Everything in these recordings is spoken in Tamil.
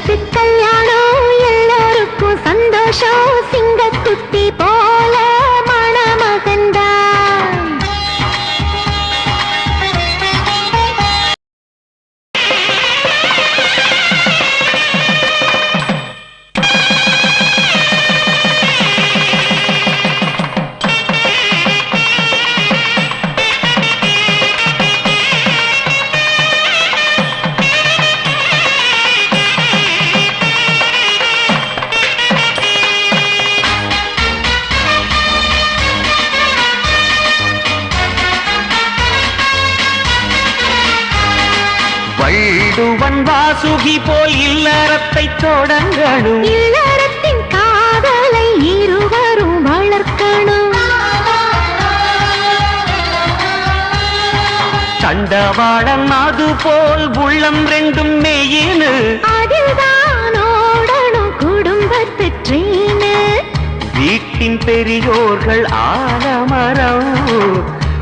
வீட்டு கல்யாணம் எல்லாருக்கும் சந்தோஷம் சிங்கக்குட்டி போல மணமகன்தான். வள்ளுவன் வாசுகி போல் இல்லறத்தை தொடங்கணும். இல்லறத்தின் காதலை இருவரும் வளர்க்கணும். தண்டவாளம் அது போல் உள்ளம் ரெண்டும் மெயினு. அதில்தான் ஓடணும் குடும்பத்து ட்ரெயினு. வீட்டின் பெரியோர்கள் ஆலமரம்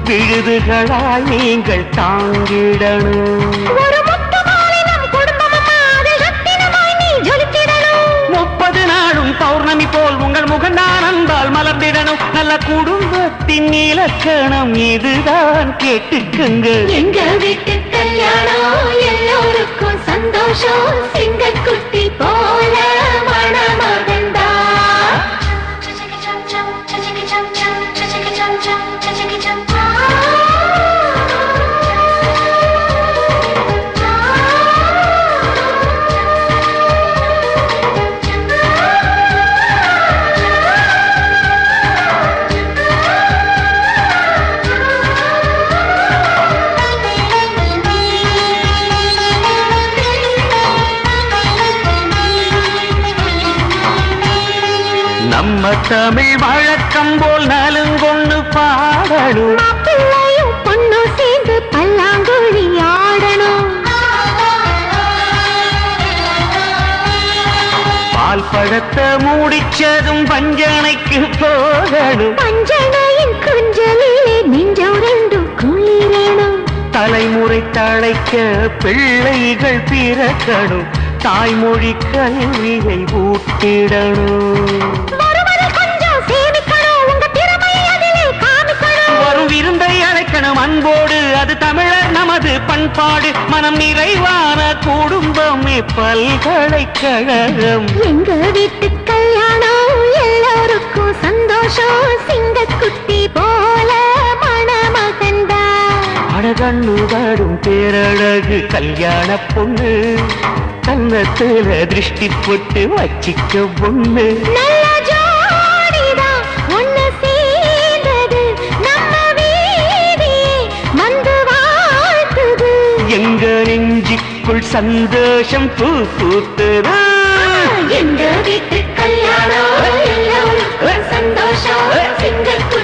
விழுதுகளாய் நீங்கள் தாங்கிடணும். ஒரு முத்து மாலினம் குடும்பமா அதில் ரத்தினமாய் நீ ஜொலித்திடணும். 30 நாளும் பௌர்ணமி போல் உங்கள் முகந்தான் அன்பால் மலர்ந்திடணும். நல்ல குடும்பத்தின் இலக்கணம் இதுதான் கேட்டுக்குங்க. எங்க வீட்டு கல்யாணம் எல்லோருக்கும் சந்தோஷம் சிங்கக்குட்டி போல மணமகன்தான். நம்ம தமிழ் வழக்கம் போல் நலுங்கொண்டு பாடணும். மாப்பிள்ளையும் பொண்ணும் சேர்ந்து பல்லாங்குழி ஆடணும். பால் பழத்தை மூடிச்சதும் பஞ்சனைக்கு போகணும். பஞ்சனையின் குஞ்சலிலே நெஞ்சம் ரெண்டும் குளிரணும். தலைமுறை தழைக்க பிள்ளைகள் பிறக்கணும். தாய்மொழி கல்வியை ஊட்டிடணும். வரும் விருந்தை அழைக்கணும் அன்போடு. அது தமிழர் நமது பண்பாடு. மனம் நிறைவான குடும்பமே பல்கலைக்கழகம். எங்க வீட்டு கல்யாணம் எல்லாருக்கும் சந்தோஷம் சிங்கக்குட்டி போல மணமகன்தான். அழகண்ணு வரும் பேரழகு கல்யாண பொண்ணு. கன்னத்துல திருஷ்டி போட்டு வச்சிக்க பொண்ணு. நல்ல ஜோடிதான் ஒண்ணு சேர்ந்தது. நம்ம வீதியே வந்து வாழ்த்துது. எங்க நெஞ்சுக்குள் சந்தோஷம் பூ பூத்தது. எங்க வீட்டு கல்யாணம் எல்லோருக்கும் சந்தோஷம் சிங்கக்குட்டி